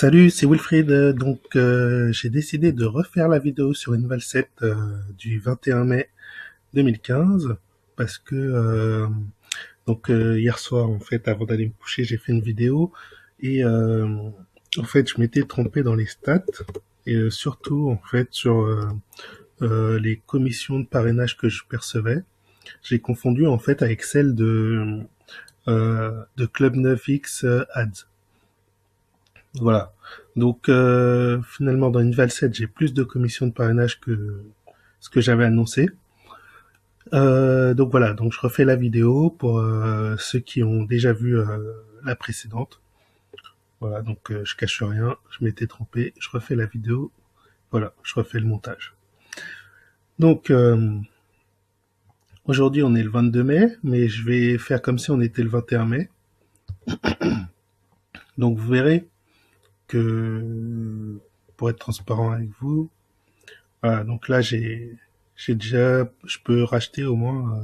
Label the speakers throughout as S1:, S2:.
S1: Salut, c'est Wilfried. J'ai décidé de refaire la vidéo sur Invalset du 21 mai 2015 parce que hier soir, en fait, avant d'aller me coucher, j'ai fait une vidéo et en fait, je m'étais trompé dans les stats et surtout en fait sur les commissions de parrainage que je percevais. J'ai confondu en fait avec celle de Club 9X Ads. Voilà. Finalement, dans Invalset, j'ai plus de commissions de parrainage que ce que j'avais annoncé. Donc voilà, donc je refais la vidéo pour ceux qui ont déjà vu la précédente. Voilà, donc je cache rien, je m'étais trompé, je refais la vidéo. Voilà, je refais le montage. Donc aujourd'hui, on est le 22 mai, mais je vais faire comme si on était le 21 mai. Donc vous verrez que, pour être transparent avec vous, voilà, donc là j'ai déjà, je peux racheter au moins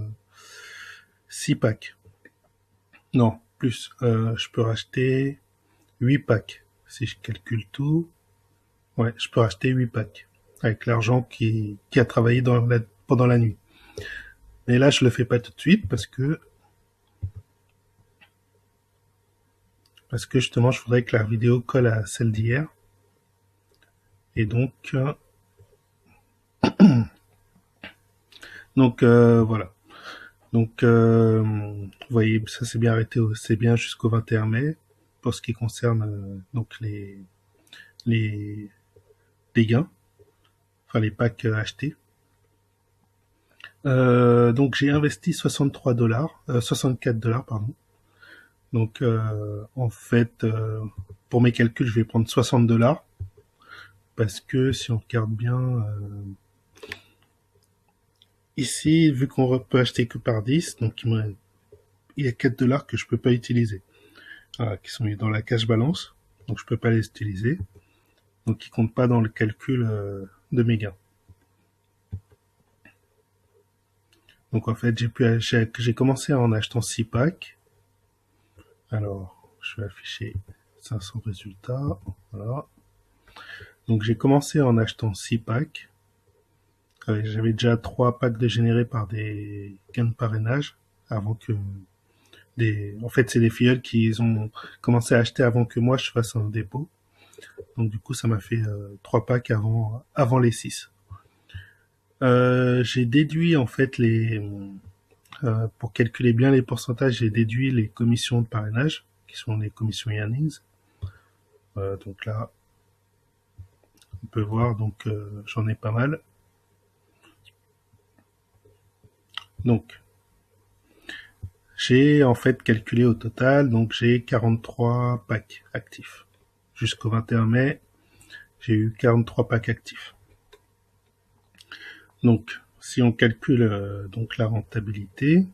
S1: 6 packs. Non, plus. Je peux racheter 8 packs. Si je calcule tout, ouais, je peux racheter 8 packs. Avec l'argent qui a travaillé pendant la nuit. Mais là, je le fais pas tout de suite parce que justement, je voudrais que la vidéo colle à celle d'hier. Et voilà. Donc, vous voyez, ça c'est bien arrêté, c'est bien jusqu'au 21 mai pour ce qui concerne donc les gains, enfin les packs achetés. Donc j'ai investi 63 dollars, 64 dollars pardon. Donc en fait, pour mes calculs, je vais prendre 60 dollars parce que si on regarde bien ici, vu qu'on peut acheter que par 10, donc il y a 4 dollars que je peux pas utiliser, voilà, qui sont dans la cash balance, donc je peux pas les utiliser, donc ils comptent pas dans le calcul de mes gains. Donc en fait, j'ai commencé en achetant 6 packs. Alors, je vais afficher 500 résultats. Voilà. Donc j'ai commencé en achetant 6 packs. J'avais déjà 3 packs de générés par des gains de parrainage avant que en fait, c'est des filleuls qui ont commencé à acheter avant que moi je fasse un dépôt. Donc du coup, ça m'a fait 3 packs avant les 6. J'ai déduit en fait pour calculer bien les pourcentages, j'ai déduit les commissions de parrainage, qui sont les commissions earnings. Donc là, on peut voir, donc j'en ai pas mal. Donc, j'ai en fait calculé au total, donc j'ai 43 packs actifs. Jusqu'au 21 mai, j'ai eu 43 packs actifs. Donc, si on calcule donc la rentabilité,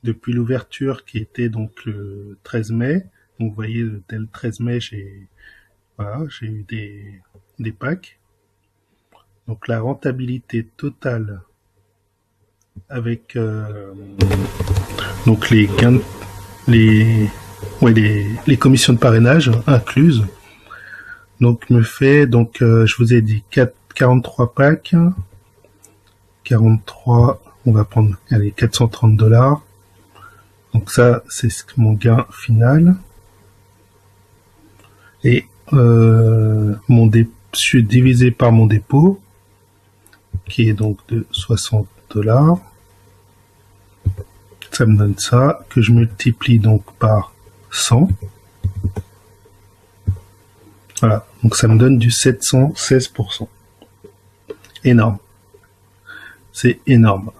S1: depuis l'ouverture qui était donc le 13 mai, donc vous voyez, dès le 13 mai, j'ai eu des packs. Donc la rentabilité totale avec donc les gains, les commissions de parrainage incluses, donc me fait, donc je vous ai dit 43 packs, 43, on va prendre, allez, 430 dollars. Donc ça, c'est mon gain final. Et je suis divisé par mon dépôt, qui est donc de 60 dollars. Ça me donne ça, que je multiplie donc par 100. Voilà, donc ça me donne du 716%. Énorme. C'est énorme.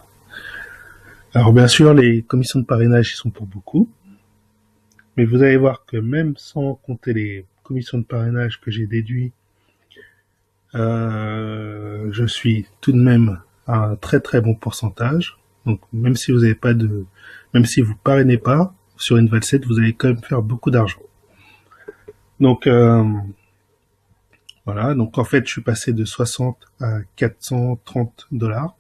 S1: Alors bien sûr, les commissions de parrainage, ils sont pour beaucoup. Mais vous allez voir que même sans compter les commissions de parrainage que j'ai déduit, je suis tout de même à un très très bon pourcentage. Donc même si vous parrainez pas sur Invalset, vous allez quand même faire beaucoup d'argent. Donc voilà, donc en fait je suis passé de 60 à 430 dollars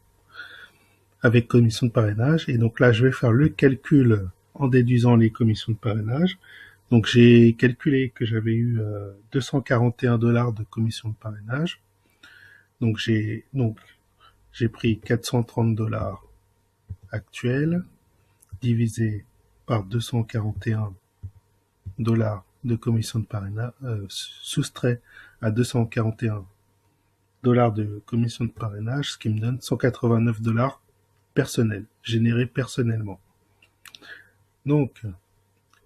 S1: avec commission de parrainage. Et donc là je vais faire le calcul en déduisant les commissions de parrainage. Donc j'ai calculé que j'avais eu 241 $ de commission de parrainage. Donc j'ai pris 430 $ actuels divisé par 241 $ de commission de parrainage, soustrait à 241 $ de commission de parrainage, ce qui me donne 189 $ personnels, générés personnellement. Donc,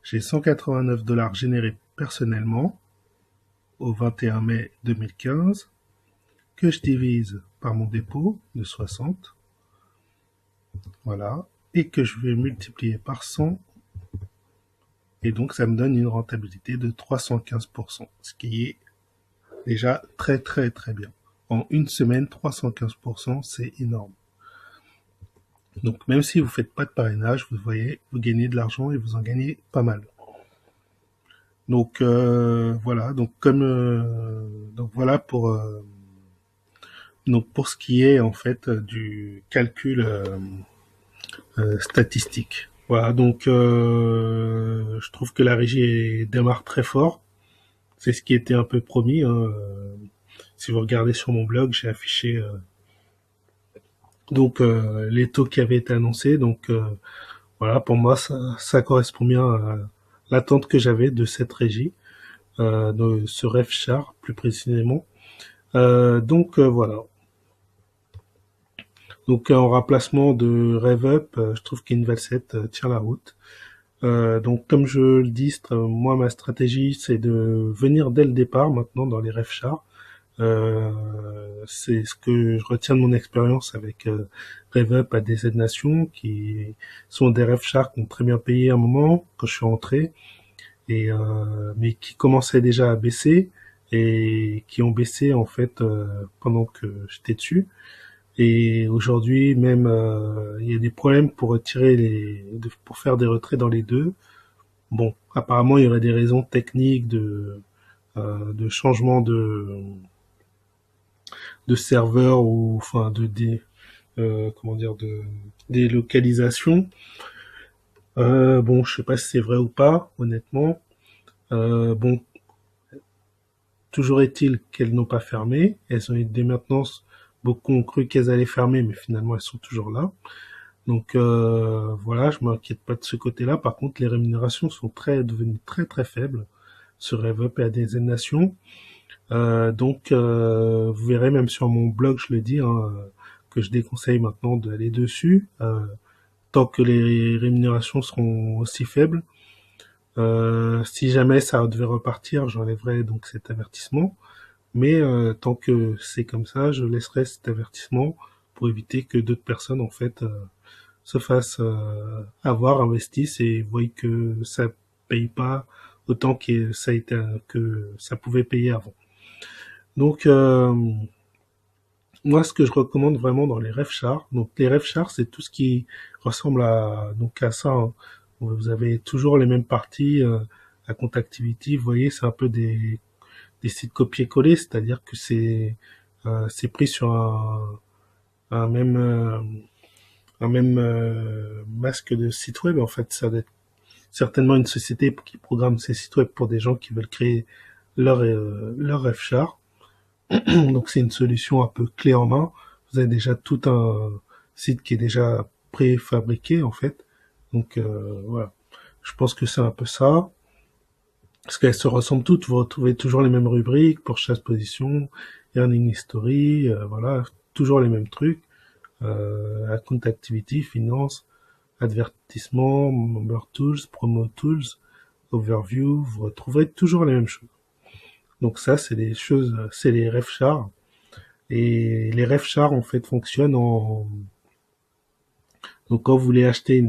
S1: j'ai 189 $ générés personnellement au 21 mai 2015, que je divise par mon dépôt de 60, voilà, et que je vais multiplier par 100, et donc ça me donne une rentabilité de 315%, ce qui est déjà très très très bien. En une semaine, 315%, c'est énorme. Donc même si vous faites pas de parrainage, vous voyez, vous gagnez de l'argent et vous en gagnez pas mal. Donc voilà, donc voilà pour ce qui est en fait du calcul statistique. Voilà, donc je trouve que la régie démarre très fort. C'est ce qui était un peu promis, hein. Si vous regardez sur mon blog, j'ai affiché donc les taux qui avaient été annoncés. Donc voilà, pour moi, ça correspond bien à l'attente que j'avais de cette régie, de ce RefChar plus précisément. Donc voilà. Donc en remplacement de RevUp, je trouve qu'Invalset tient la route. Donc comme je le dis, moi ma stratégie c'est de venir dès le départ maintenant dans les RefChar. C'est ce que je retiens de mon expérience avec RevUp à des aides-nations qui sont des RefChar qui ont très bien payé un moment quand je suis rentré, et mais qui commençaient déjà à baisser et qui ont baissé en fait pendant que j'étais dessus. Et aujourd'hui même il y a des problèmes pour pour faire des retraits dans les deux. Bon, apparemment il y aurait des raisons techniques de changement de serveurs ou enfin comment dire de délocalisation. Bon, je sais pas si c'est vrai ou pas, honnêtement. Bon, toujours est-il qu'elles n'ont pas fermé. Elles ont eu des maintenances. Beaucoup ont cru qu'elles allaient fermer, mais finalement elles sont toujours là. Donc voilà, je m'inquiète pas de ce côté-là. Par contre, les rémunérations sont devenues très très faibles sur RevUp et à des nations. Donc vous verrez même sur mon blog, je le dis, hein, que je déconseille maintenant d'aller dessus tant que les rémunérations seront aussi faibles. Si jamais ça devait repartir, j'enlèverai donc cet avertissement. Mais tant que c'est comme ça, je laisserai cet avertissement pour éviter que d'autres personnes en fait se fassent avoir, investissent et voient que ça paye pas autant que ça pouvait payer avant. Donc moi, ce que je recommande vraiment dans les RefChar, donc les RefChar, c'est tout ce qui ressemble à ça, hein. Vous avez toujours les mêmes parties, à Contactivity, vous voyez, c'est un peu des sites copier-coller, c'est-à-dire que c'est pris sur un même masque de site web. En fait, ça doit être certainement une société qui programme ces sites web pour des gens qui veulent créer leur RefChar. Donc c'est une solution un peu clé en main. Vous avez déjà tout un site qui est déjà préfabriqué en fait. Donc voilà. Je pense que c'est un peu ça. Parce qu'elles se ressemblent toutes. Vous retrouvez toujours les mêmes rubriques pour chaque position, earning history, voilà, toujours les mêmes trucs. Account activity, finance, advertissement, member tools, promo tools, overview. Vous retrouverez toujours les mêmes choses. Donc ça, c'est les RefChar. Et les RefChar, en fait, fonctionnent donc quand vous voulez acheter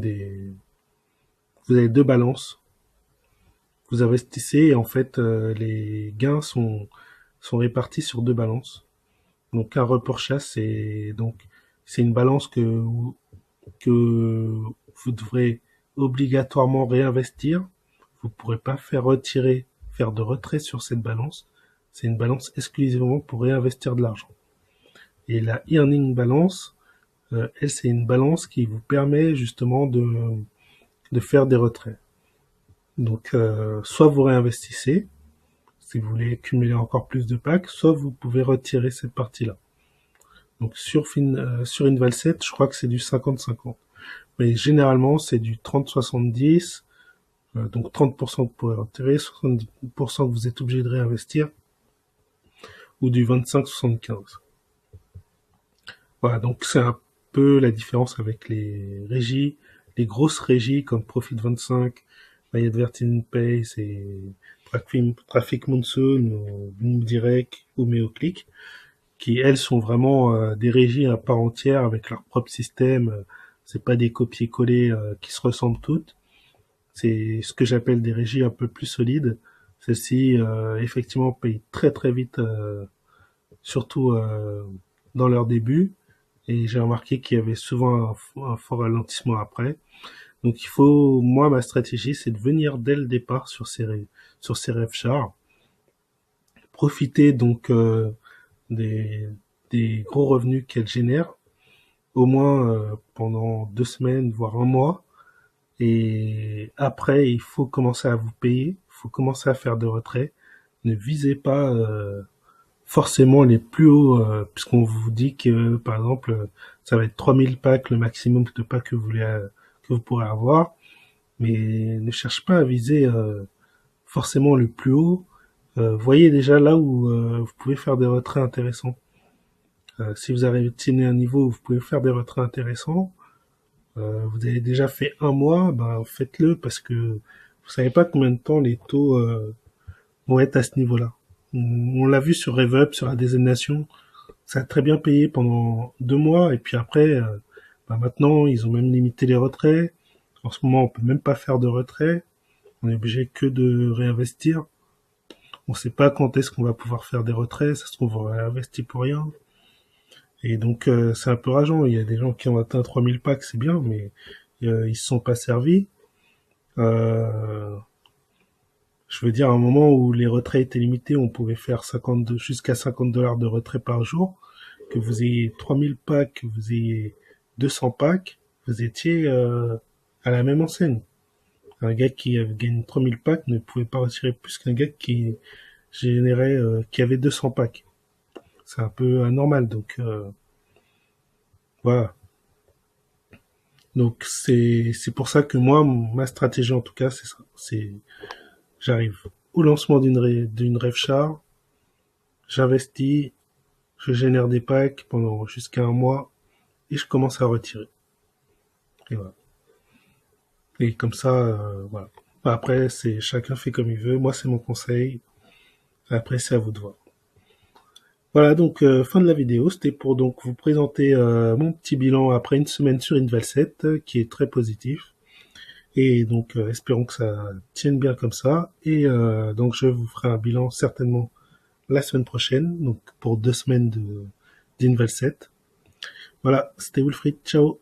S1: vous avez deux balances. Vous investissez et en fait, les gains sont répartis sur deux balances. Donc un report chasse, c'est une balance que vous devrez obligatoirement réinvestir. Vous pourrez pas faire de retrait sur cette balance. C'est une balance exclusivement pour réinvestir de l'argent. Et la earning balance, elle, c'est une balance qui vous permet justement de faire des retraits. Donc, soit vous réinvestissez, si vous voulez cumuler encore plus de packs, soit vous pouvez retirer cette partie-là. Donc, sur Invalset, je crois que c'est du 50-50. Mais généralement, c'est du 30-70. Donc 30% que vous pouvez retirer, 70% que vous êtes obligé de réinvestir, ou du 25-75. Voilà, donc c'est un peu la différence avec les régies, les grosses régies comme Profit25, Advertising Pace et Traffic Monsoon, ou Boom Direct ou MeoClick, qui elles sont vraiment des régies à part entière avec leur propre système. C'est pas des copier-coller qui se ressemblent toutes. C'est ce que j'appelle des régies un peu plus solides. Celles-ci, effectivement, payent très très vite, surtout dans leur début. Et j'ai remarqué qu'il y avait souvent un fort ralentissement après. Donc il faut, moi, ma stratégie, c'est de venir dès le départ sur ces rêves chars. Profiter donc des, des gros revenus qu'elles génèrent, au moins pendant 2 semaines, voire un mois. Et après, il faut commencer à vous payer, il faut commencer à faire des retraits. Ne visez pas forcément les plus hauts, puisqu'on vous dit que, par exemple, ça va être 3000 packs le maximum de packs que vous pourrez avoir. Mais ne cherche pas à viser forcément le plus haut. Voyez déjà là où vous pouvez faire des retraits intéressants. Si vous arrivez à un niveau où vous pouvez faire des retraits intéressants, vous avez déjà fait un mois, ben faites-le parce que vous savez pas combien de temps les taux vont être à ce niveau-là. On l'a vu sur RevUp, sur la désignation, ça a très bien payé pendant 2 mois et puis après, ben maintenant ils ont même limité les retraits. En ce moment, on peut même pas faire de retrait, on est obligé que de réinvestir. On sait pas quand est-ce qu'on va pouvoir faire des retraits, ça se trouve on réinvestit pour rien. Et donc c'est un peu rageant. Il y a des gens qui ont atteint 3000 packs, c'est bien, mais ils se sont pas servis. Euh, je veux dire, à un moment où les retraits étaient limités, on pouvait faire jusqu'à $50 de retrait par jour. Que vous ayez 3000 packs, que vous ayez 200 packs, vous étiez à la même enseigne. Un gars qui avait gagné 3000 packs ne pouvait pas retirer plus qu'un gars qui avait 200 packs. C'est un peu anormal, donc voilà. Donc c'est pour ça que moi, ma stratégie en tout cas, c'est ça. J'arrive au lancement d'une rêve char, j'investis, je génère des packs pendant jusqu'à un mois et je commence à retirer. Et voilà. Et comme ça, voilà. Après, c'est chacun fait comme il veut. Moi, c'est mon conseil. Après, c'est à vous de voir. Voilà, donc fin de la vidéo. C'était pour donc vous présenter mon petit bilan après une semaine sur Invalset, qui est très positif. Et donc, espérons que ça tienne bien comme ça. Et donc, je vous ferai un bilan certainement la semaine prochaine, donc pour 2 semaines d'Invalset. Voilà, c'était Wilfried. Ciao.